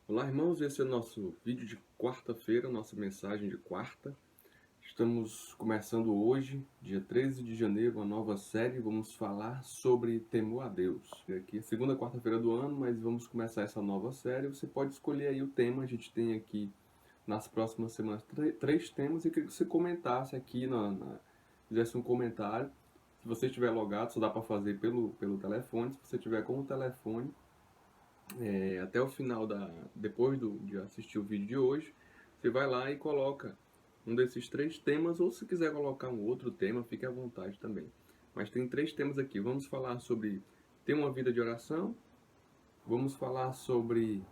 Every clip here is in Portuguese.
Olá, irmãos, esse é o nosso vídeo de quarta-feira, nossa mensagem de quarta. Estamos começando hoje, dia 13 de janeiro, uma nova série. Vamos falar sobre temor a Deus. Aqui é a segunda quarta-feira do ano, mas vamos começar essa nova série. Você pode escolher aí o tema. A gente tem aqui nas próximas semanas três temas e queria que você comentasse aqui, fizesse um comentário. Se você estiver logado, só dá para fazer pelo telefone. Se você tiver com o telefone, até o final depois de assistir o vídeo de hoje, você vai lá e coloca um desses três temas, ou se quiser colocar um outro tema, fique à vontade também. Mas tem três temas aqui. Vamos falar sobre ter uma vida de oração, vamos falar sobre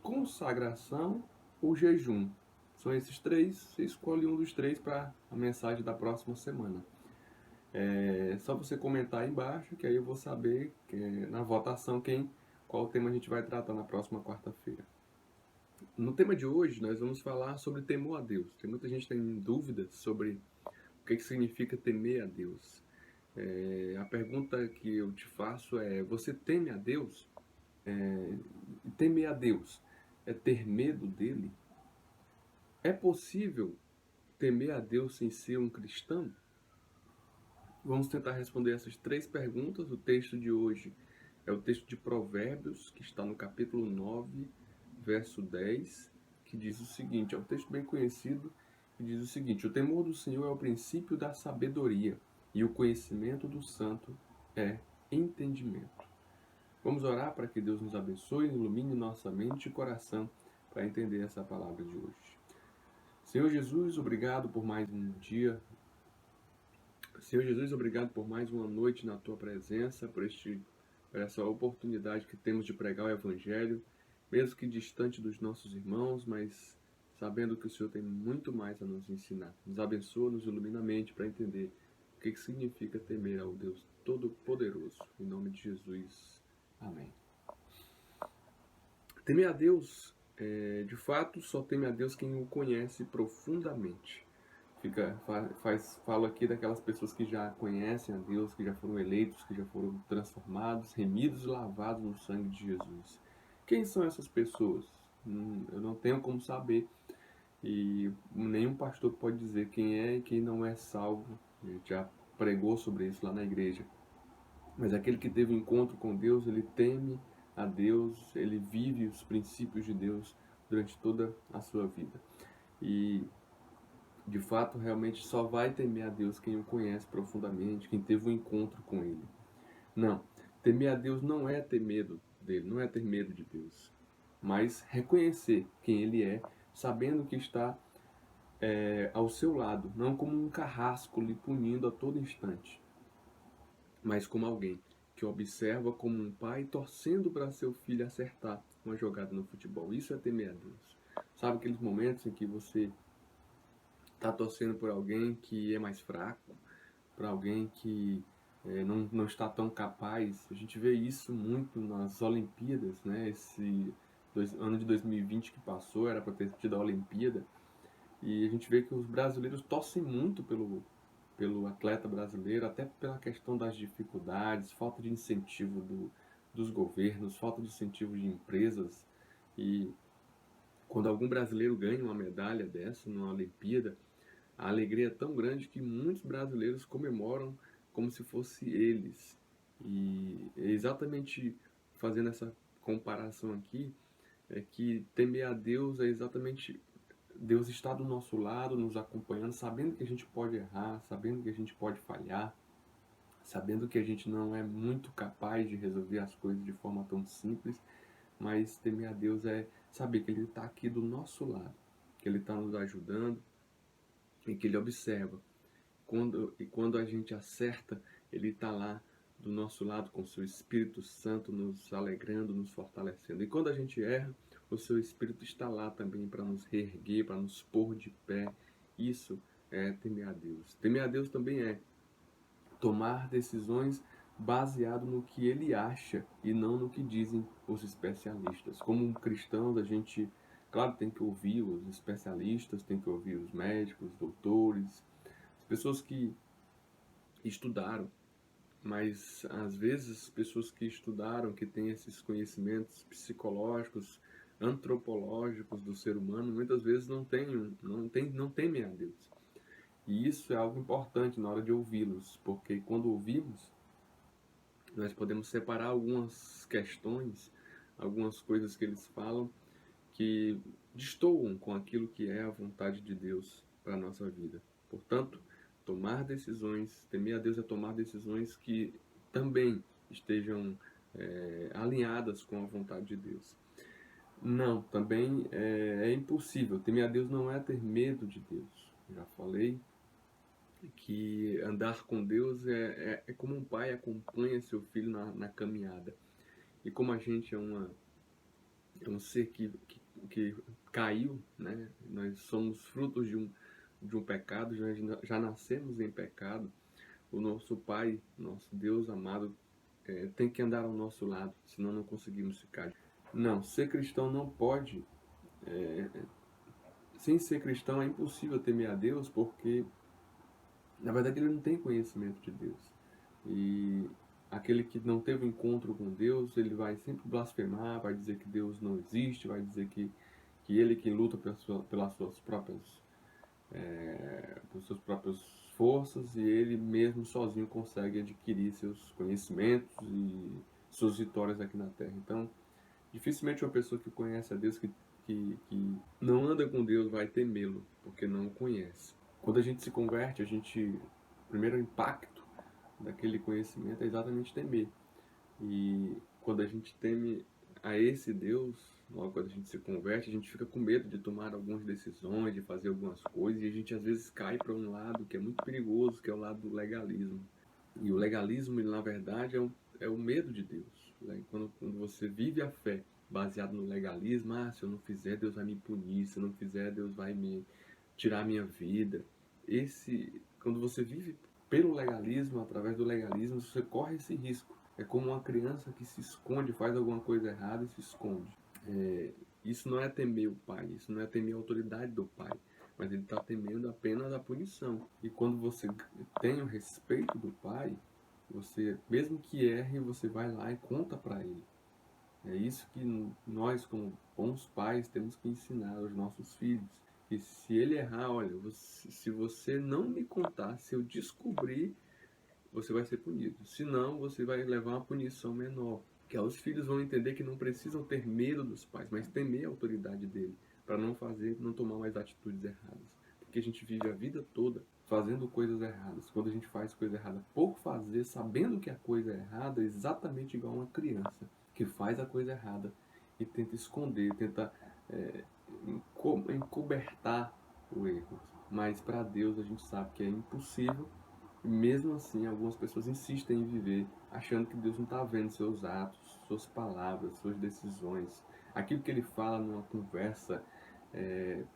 consagração ou jejum. São esses três, você escolhe um dos três para a mensagem da próxima semana. É só você comentar aí embaixo, que aí eu vou saber na votação qual tema a gente vai tratar na próxima quarta-feira. No tema de hoje, nós vamos falar sobre temor a Deus. Tem muita gente que tem dúvidas sobre o que significa temer a Deus. A pergunta que eu te faço é: você teme a Deus? Temer a Deus é ter medo dele? É possível temer a Deus sem ser um cristão? Vamos tentar responder essas três perguntas. O texto de hoje é o texto de Provérbios, que está no capítulo 9, verso 10, que diz o seguinte, é um texto bem conhecido, que diz o seguinte: o temor do Senhor é o princípio da sabedoria, e o conhecimento do santo é entendimento. Vamos orar para que Deus nos abençoe e ilumine nossa mente e coração para entender essa palavra de hoje. Senhor Jesus, obrigado por mais um dia. Senhor Jesus, obrigado por mais uma noite na Tua presença, por essa oportunidade que temos de pregar o Evangelho, mesmo que distante dos nossos irmãos, mas sabendo que o Senhor tem muito mais a nos ensinar. Nos abençoa, nos ilumina a mente para entender o que significa temer ao Deus Todo-Poderoso. Em nome de Jesus. Amém. Temer a Deus, de fato, só teme a Deus quem o conhece profundamente. Falo aqui daquelas pessoas que já conhecem a Deus, que já foram eleitos, que já foram transformados, remidos e lavados no sangue de Jesus. Quem são essas pessoas? Eu não tenho como saber, e nenhum pastor pode dizer quem é e quem não é salvo. A gente já pregou sobre isso lá na igreja. Mas aquele que teve um encontro com Deus, ele teme a Deus, ele vive os princípios de Deus durante toda a sua vida. E de fato, realmente só vai temer a Deus quem o conhece profundamente, quem teve um encontro com Ele. Não, temer a Deus não é ter medo dele, não é ter medo de Deus, mas reconhecer quem Ele é, sabendo que está ao seu lado, não como um carrasco lhe punindo a todo instante, mas como alguém que observa como um pai torcendo para seu filho acertar uma jogada no futebol. Isso é temer a Deus. Sabe aqueles momentos em que você está torcendo por alguém que é mais fraco, para alguém que não está tão capaz? A gente vê isso muito nas Olimpíadas, né? Esse ano de 2020 que passou, era para ter tido a Olimpíada, e a gente vê que os brasileiros torcem muito pelo atleta brasileiro, até pela questão das dificuldades, falta de incentivo dos governos, falta de incentivo de empresas. E quando algum brasileiro ganha uma medalha dessa numa Olimpíada, a alegria é tão grande que muitos brasileiros comemoram como se fosse eles. E é exatamente fazendo essa comparação aqui, é que temer a Deus é exatamente Deus estar do nosso lado, nos acompanhando, sabendo que a gente pode errar, sabendo que a gente pode falhar, sabendo que a gente não é muito capaz de resolver as coisas de forma tão simples, mas temer a Deus é saber que Ele está aqui do nosso lado, que Ele está nos ajudando e que Ele observa. Quando a gente acerta, Ele está lá do nosso lado com o seu Espírito Santo nos alegrando, nos fortalecendo. E quando a gente erra, o seu Espírito está lá também para nos reerguer, para nos pôr de pé. Isso é temer a Deus. Temer a Deus também é tomar decisões baseado no que ele acha e não no que dizem os especialistas. Como cristãos, a gente, claro, tem que ouvir os especialistas, tem que ouvir os médicos, os doutores, as pessoas que estudaram, mas às vezes as pessoas que estudaram, que têm esses conhecimentos psicológicos, antropológicos do ser humano, muitas vezes não temem a Deus. E isso é algo importante na hora de ouvi-los, porque quando ouvimos, nós podemos separar algumas questões, algumas coisas que eles falam que destoam com aquilo que é a vontade de Deus para a nossa vida. Portanto, tomar decisões, temer a Deus é tomar decisões que também estejam alinhadas com a vontade de Deus. Não, também é impossível. Temer a Deus não é ter medo de Deus. Já falei que andar com Deus é como um pai acompanha seu filho na caminhada. E como a gente é um ser que caiu, né? Nós somos frutos de um pecado, já nascemos em pecado. O nosso Pai, nosso Deus amado, tem que andar ao nosso lado, senão não conseguimos ficar. Não, ser cristão não pode. Sem ser cristão é impossível temer a Deus, porque na verdade ele não tem conhecimento de Deus. E aquele que não teve um encontro com Deus, ele vai sempre blasfemar, vai dizer que Deus não existe, vai dizer que ele que luta pelas suas próprias forças, e ele mesmo sozinho consegue adquirir seus conhecimentos e suas vitórias aqui na Terra. Então, dificilmente uma pessoa que conhece a Deus, que não anda com Deus, vai temê-lo, porque não o conhece. Quando a gente se converte, o primeiro impacto daquele conhecimento é exatamente temer. E quando a gente teme a esse Deus, logo quando a gente se converte, a gente fica com medo de tomar algumas decisões, de fazer algumas coisas, e a gente às vezes cai para um lado que é muito perigoso, que é o lado do legalismo. E o legalismo, ele, na verdade, é o medo de Deus. Né? Quando você vive a fé baseado no legalismo, se eu não fizer, Deus vai me punir, se eu não fizer, Deus vai me tirar a minha vida. Quando você vive pelo legalismo, através do legalismo, você corre esse risco. É como uma criança que se esconde, faz alguma coisa errada e se esconde. Isso não é temer o pai, isso não é temer a autoridade do pai, mas ele está temendo apenas a punição. E quando você tem o respeito do pai, você, mesmo que erre, você vai lá e conta para ele. É isso que nós, como bons pais, temos que ensinar aos nossos filhos. Que se ele errar, olha, se você não me contar, se eu descobrir, você vai ser punido. Senão, você vai levar uma punição menor. Que os filhos vão entender que não precisam ter medo dos pais, mas temer a autoridade dele, para não tomar mais atitudes erradas. Porque a gente vive a vida toda fazendo coisas erradas. Quando a gente faz coisa errada por fazer, sabendo que a coisa é errada, é exatamente igual uma criança que faz a coisa errada e tenta esconder, tenta encobertar o erro. Mas para Deus a gente sabe que é impossível. E mesmo assim, algumas pessoas insistem em viver achando que Deus não está vendo seus atos, suas palavras, suas decisões, aquilo que ele fala numa conversa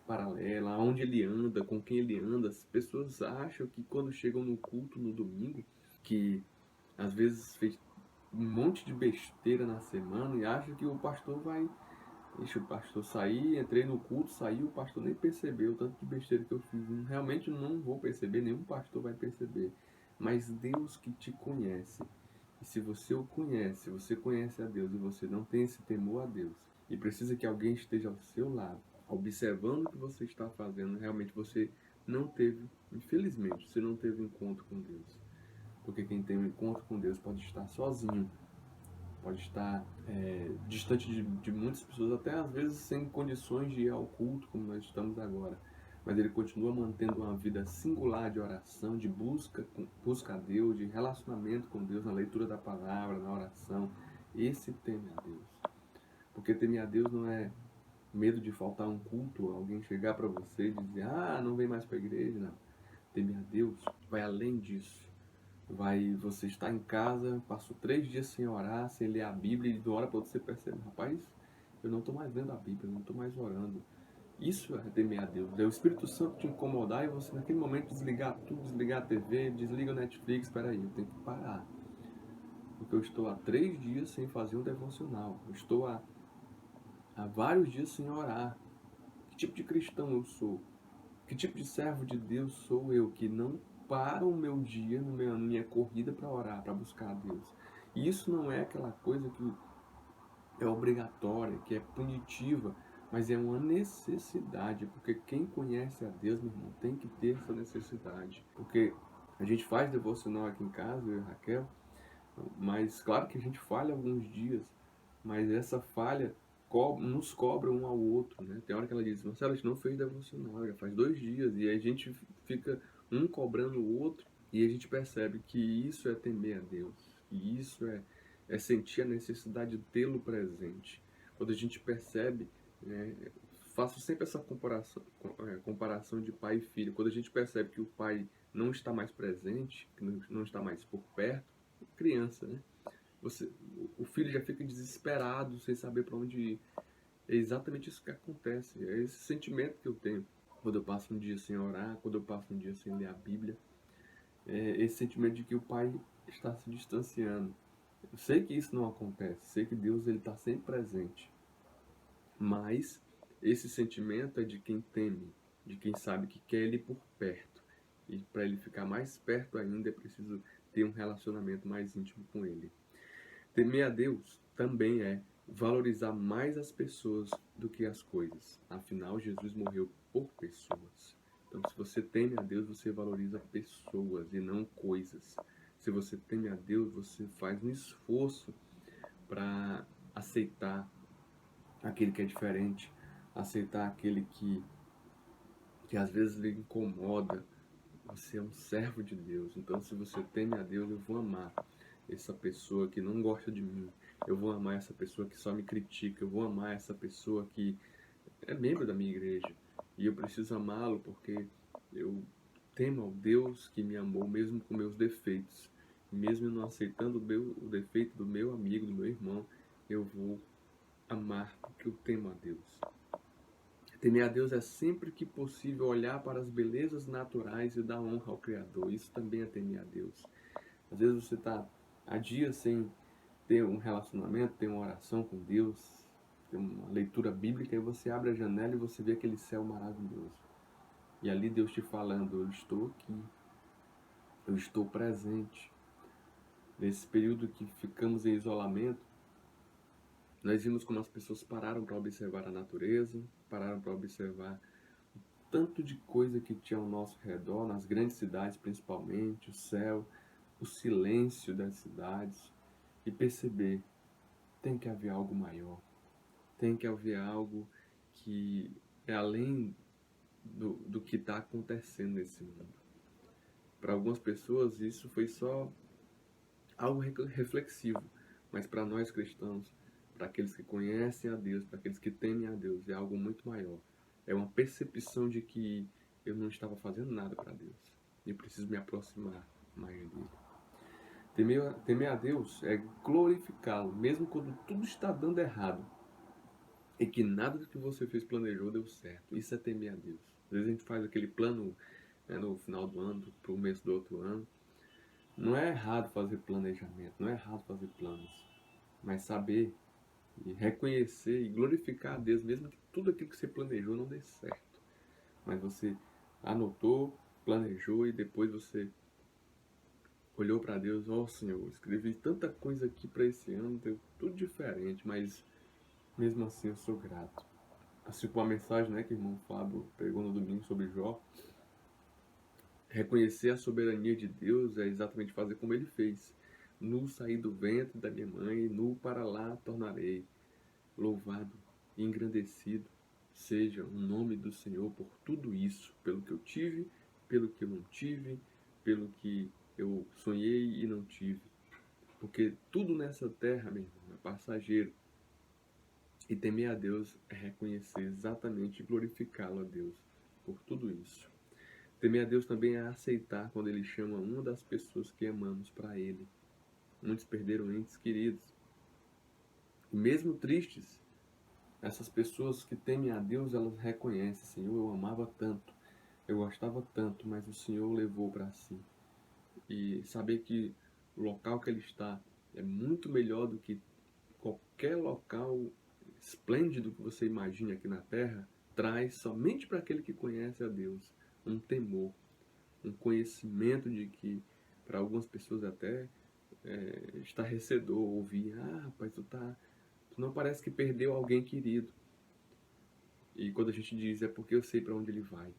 paralela, onde ele anda, com quem ele anda. As pessoas acham que quando chegam no culto no domingo, que às vezes fez um monte de besteira na semana e acham que o pastor vai. Deixa o pastor sair, entrei no culto, saí, o pastor nem percebeu o tanto de besteira que eu fiz. Realmente não vou perceber, nenhum pastor vai perceber. Mas Deus que te conhece. E se você o conhece, você conhece a Deus e você não tem esse temor a Deus, e precisa que alguém esteja ao seu lado, observando o que você está fazendo, realmente você não teve, infelizmente, você não teve um encontro com Deus. Porque quem tem um encontro com Deus pode estar sozinho, pode estar distante de muitas pessoas, até às vezes sem condições de ir ao culto, como nós estamos agora. Mas ele continua mantendo uma vida singular de oração, de busca a Deus, de relacionamento com Deus, na leitura da palavra, na oração. Esse teme a Deus. Porque temer a Deus não é medo de faltar um culto, alguém chegar para você e dizer, não vem mais para a igreja, não. Temer a Deus vai além disso. Você está em casa, passou 3 dias sem orar, sem ler a Bíblia, e de uma hora para outra você percebe, rapaz, eu não estou mais lendo a Bíblia, eu não estou mais orando. Isso é temer a Deus. É o Espírito Santo te incomodar e você naquele momento desligar tudo, desligar a TV, desliga o Netflix, espera aí, eu tenho que parar. Porque eu estou há 3 dias sem fazer um devocional. Eu estou há vários dias sem orar. Que tipo de cristão eu sou? Que tipo de servo de Deus sou eu que não paro o meu dia, na minha corrida para orar, para buscar a Deus? E isso não é aquela coisa que é obrigatória, que é punitiva, mas é uma necessidade, porque quem conhece a Deus, meu irmão, tem que ter essa necessidade. Porque a gente faz devocional aqui em casa, eu e a Raquel, mas claro que a gente falha alguns dias, mas essa falha nos cobra um ao outro, né? Tem hora que ela diz, Marcelo, a gente não fez devocional, já faz 2 dias, e a gente fica um cobrando o outro, e a gente percebe que isso é temer a Deus, que isso é sentir a necessidade de tê-lo presente. Quando a gente percebe, né, faço sempre essa comparação de pai e filho, quando a gente percebe que o pai não está mais presente, que não está mais por perto, criança, né? O filho já fica desesperado, sem saber para onde ir. É exatamente isso que acontece. É esse sentimento que eu tenho quando eu passo um dia sem orar, quando eu passo um dia sem ler a Bíblia. É esse sentimento de que o pai está se distanciando. Eu sei que isso não acontece, sei que Deus ele está sempre presente. Mas esse sentimento é de quem teme, de quem sabe que quer ele por perto. E para ele ficar mais perto ainda é preciso ter um relacionamento mais íntimo com ele. Temer a Deus também é valorizar mais as pessoas do que as coisas. Afinal, Jesus morreu por pessoas. Então, se você teme a Deus, você valoriza pessoas e não coisas. Se você teme a Deus, você faz um esforço para aceitar aquele que é diferente, aceitar aquele que às vezes lhe incomoda. Você é um servo de Deus. Então, se você teme a Deus, eu vou amar essa pessoa que não gosta de mim. Eu vou amar essa pessoa que só me critica. Eu vou amar essa pessoa que é membro da minha igreja. E eu preciso amá-lo porque eu temo ao Deus que me amou mesmo com meus defeitos. Mesmo eu não aceitando o defeito do meu amigo, do meu irmão, eu vou amar porque eu temo a Deus. Temer a Deus é sempre que possível olhar para as belezas naturais e dar honra ao Criador. Isso também é temer a Deus. Às vezes você está há dias sem ter um relacionamento, ter uma oração com Deus, ter uma leitura bíblica, e você abre a janela e você vê aquele céu maravilhoso. E ali Deus te falando, eu estou aqui, eu estou presente. Nesse período que ficamos em isolamento, nós vimos como as pessoas pararam para observar a natureza, pararam para observar tanto de coisa que tinha ao nosso redor, nas grandes cidades principalmente, o céu, o silêncio das cidades, e perceber, tem que haver algo maior, tem que haver algo que é além do que está acontecendo nesse mundo. Para algumas pessoas isso foi só algo reflexivo, mas para nós cristãos, para aqueles que conhecem a Deus, para aqueles que temem a Deus, é algo muito maior. É uma percepção de que eu não estava fazendo nada para Deus. Eu preciso me aproximar mais dele. Temer a Deus é glorificá-lo, mesmo quando tudo está dando errado e que nada do que você fez planejou deu certo. Isso é temer a Deus. Às vezes a gente faz aquele plano, né, no final do ano, para o começo do outro ano. Não é errado fazer planejamento, não é errado fazer planos, mas saber e reconhecer e glorificar a Deus, mesmo que tudo aquilo que você planejou não dê certo. Mas você anotou, planejou e depois você olhou para Deus, ó Senhor, escrevi tanta coisa aqui para esse ano, deu tudo diferente, mas mesmo assim eu sou grato. Assim como a mensagem, né, que o irmão Fábio pregou no domingo sobre Jó, reconhecer a soberania de Deus é exatamente fazer como ele fez. Nu saí do ventre da minha mãe, nu para lá tornarei. Louvado e engrandecido seja o nome do Senhor por tudo isso, pelo que eu tive, pelo que eu não tive, pelo que eu sonhei e não tive. Porque tudo nessa terra, meu irmão, é passageiro. E temer a Deus é reconhecer exatamente e glorificá-lo a Deus por tudo isso. Temer a Deus também é aceitar quando Ele chama uma das pessoas que amamos para Ele. Muitos perderam entes queridos. E mesmo tristes, essas pessoas que temem a Deus, elas reconhecem, Senhor, eu amava tanto, eu gostava tanto, mas o Senhor levou para si. E saber que o local que Ele está é muito melhor do que qualquer local esplêndido que você imagine aqui na Terra, traz somente para aquele que conhece a Deus um temor, um conhecimento de que para algumas pessoas até estarrecedor ouvir, rapaz, tu Tu não parece que perdeu alguém querido. E quando a gente diz, é porque eu sei para onde ele vai.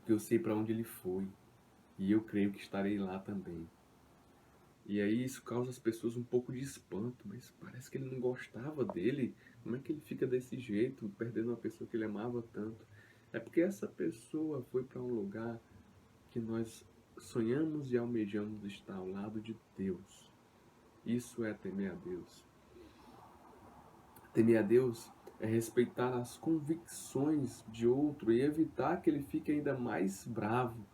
Eu sei para onde ele foi. E eu creio que estarei lá também. E aí isso causa as pessoas um pouco de espanto, mas parece que ele não gostava dele. Como é que ele fica desse jeito, perdendo uma pessoa que ele amava tanto? É porque essa pessoa foi para um lugar que nós sonhamos e almejamos estar ao lado de Deus. Isso é temer a Deus. Temer a Deus é respeitar as convicções de outro e evitar que ele fique ainda mais bravo,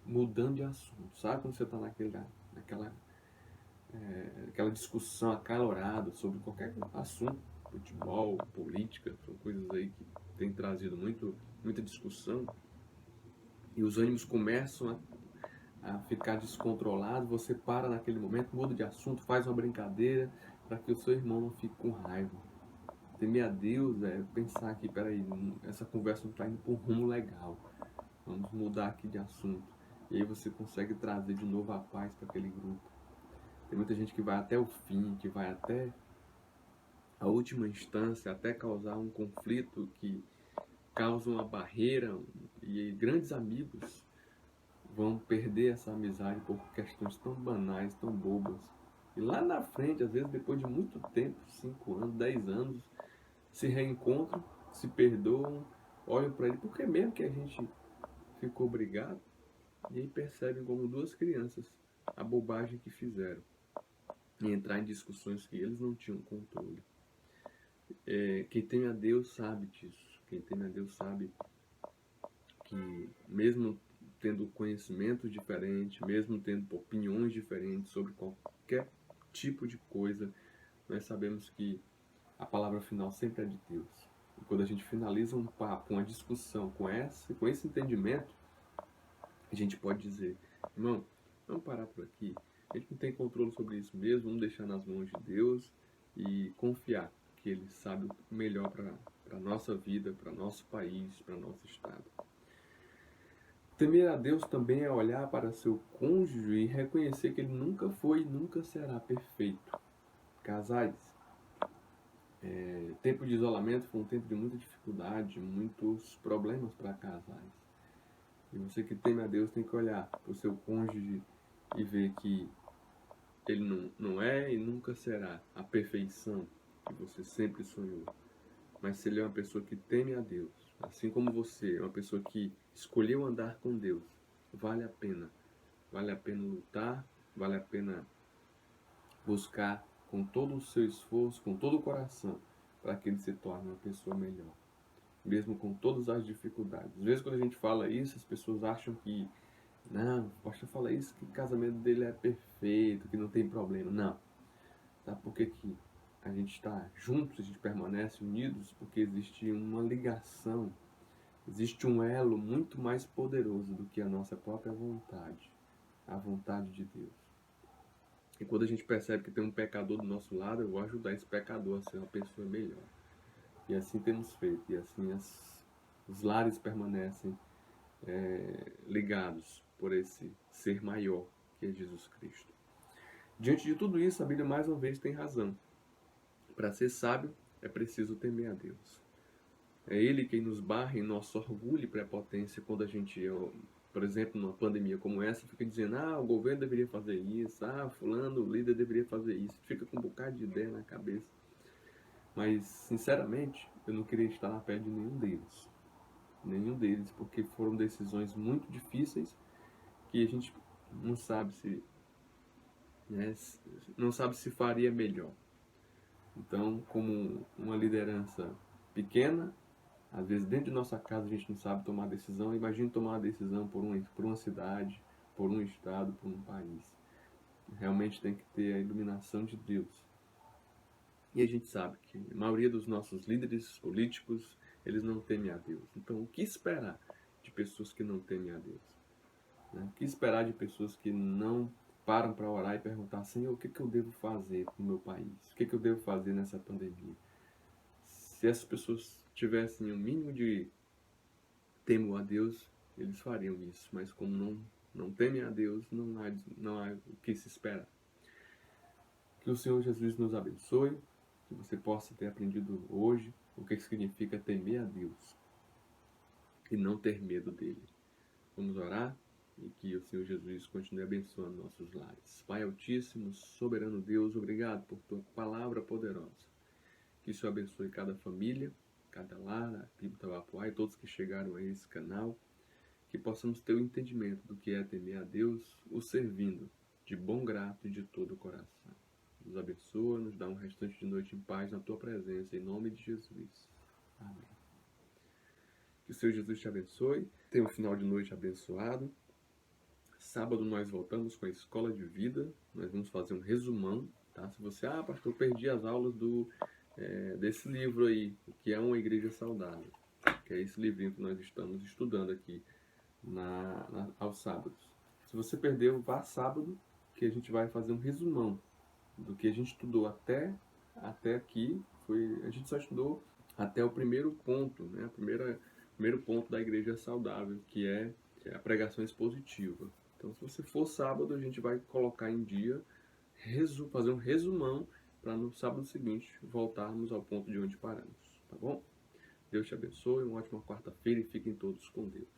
mudando de assunto. Sabe quando você está naquela discussão acalorada sobre qualquer assunto, futebol, política, são coisas aí que têm trazido muita discussão, e os ânimos começam a ficar descontrolados, você para naquele momento, muda de assunto, faz uma brincadeira para que o seu irmão não fique com raiva. Temer a Deus é pensar que, peraí, essa conversa não está indo por um rumo legal, vamos mudar aqui de assunto. E aí você consegue trazer de novo a paz para aquele grupo. Tem muita gente que vai até o fim, que vai até a última instância, até causar um conflito que causa uma barreira, e grandes amigos vão perder essa amizade por questões tão banais, tão bobas. E lá na frente, às vezes depois de muito tempo, 5 anos, 10 anos, se reencontram, se perdoam, olham para ele, porque mesmo que a gente ficou brigado, e aí percebem como duas crianças a bobagem que fizeram e entrar em discussões que eles não tinham controle. Quem teme a Deus sabe disso. Quem teme a Deus sabe que mesmo tendo conhecimentos diferentes, mesmo tendo opiniões diferentes sobre qualquer tipo de coisa, nós sabemos que a palavra final sempre é de Deus. E quando a gente finaliza um papo, uma discussão com esse entendimento, a gente pode dizer, irmão, vamos parar por aqui. A gente não tem controle sobre isso mesmo, vamos deixar nas mãos de Deus e confiar que Ele sabe o melhor para a nossa vida, para nosso país, para nosso estado. Temer a Deus também é olhar para seu cônjuge e reconhecer que ele nunca foi e nunca será perfeito. Casais, tempo de isolamento foi um tempo de muita dificuldade, muitos problemas para casais. E você que teme a Deus tem que olhar para o seu cônjuge e ver que ele não é e nunca será a perfeição que você sempre sonhou. Mas se ele é uma pessoa que teme a Deus, assim como você é uma pessoa que escolheu andar com Deus, vale a pena. Vale a pena lutar, vale a pena buscar com todo o seu esforço, com todo o coração, para que ele se torne uma pessoa melhor. Mesmo com todas as dificuldades. Às vezes quando a gente fala isso, as pessoas acham que não, o pastor fala isso, que o casamento dele é perfeito, que não tem problema. Não. Tá? Porque que a gente está juntos, a gente permanece unidos, porque existe uma ligação, existe um elo muito mais poderoso do que a nossa própria vontade, a vontade de Deus. E quando a gente percebe que tem um pecador do nosso lado, eu vou ajudar esse pecador a ser uma pessoa melhor. E assim temos feito, e assim os lares permanecem ligados por esse ser maior que é Jesus Cristo. Diante de tudo isso, a Bíblia mais uma vez tem razão. Para ser sábio, é preciso temer a Deus. É Ele quem nos barra em nosso orgulho e prepotência quando a gente, por exemplo, numa pandemia como essa, fica dizendo, o governo deveria fazer isso, fulano, o líder deveria fazer isso. Fica com um bocado de ideia na cabeça. Mas, sinceramente, eu não queria estar na pele de nenhum deles. Nenhum deles, porque foram decisões muito difíceis que a gente não sabe se faria melhor. Então, como uma liderança pequena, às vezes dentro de nossa casa a gente não sabe tomar decisão. Imagine tomar uma decisão por uma cidade, por um estado, por um país. Realmente tem que ter a iluminação de Deus. E a gente sabe que a maioria dos nossos líderes políticos, eles não temem a Deus. Então, o que esperar de pessoas que não temem a Deus? O que esperar de pessoas que não param para orar e perguntar, Senhor, o que eu devo fazer no meu país? O que eu devo fazer nessa pandemia? Se essas pessoas tivessem um mínimo de temor a Deus, eles fariam isso. Mas como não temem a Deus, não há o que se esperar. Que o Senhor Jesus nos abençoe, que você possa ter aprendido hoje o que significa temer a Deus e não ter medo dele. Vamos orar e que o Senhor Jesus continue abençoando nossos lares. Pai Altíssimo, soberano Deus, obrigado por tua palavra poderosa. Que isso abençoe cada família, cada lar, a tribo Tavapuá e todos que chegaram a esse canal. Que possamos ter o entendimento do que é temer a Deus, o servindo de bom grado e de todo o coração. Nos abençoa, nos dá um restante de noite em paz na tua presença, em nome de Jesus. Amém. Que o Senhor Jesus te abençoe. Tenha um final de noite abençoado. Sábado nós voltamos com a Escola de Vida. Nós vamos fazer um resumão, tá? Se você, pastor, eu perdi as aulas desse livro aí, o que é uma igreja saudável, que é esse livrinho que nós estamos estudando aqui aos sábados. Se você perdeu, vá sábado, que a gente vai fazer um resumão do que a gente estudou até aqui. A gente só estudou até o primeiro ponto, né? Primeiro ponto da igreja saudável, que é a pregação expositiva. Então, se você for sábado, a gente vai colocar em dia, fazer um resumão, para no sábado seguinte voltarmos ao ponto de onde paramos, tá bom? Deus te abençoe, uma ótima quarta-feira e fiquem todos com Deus.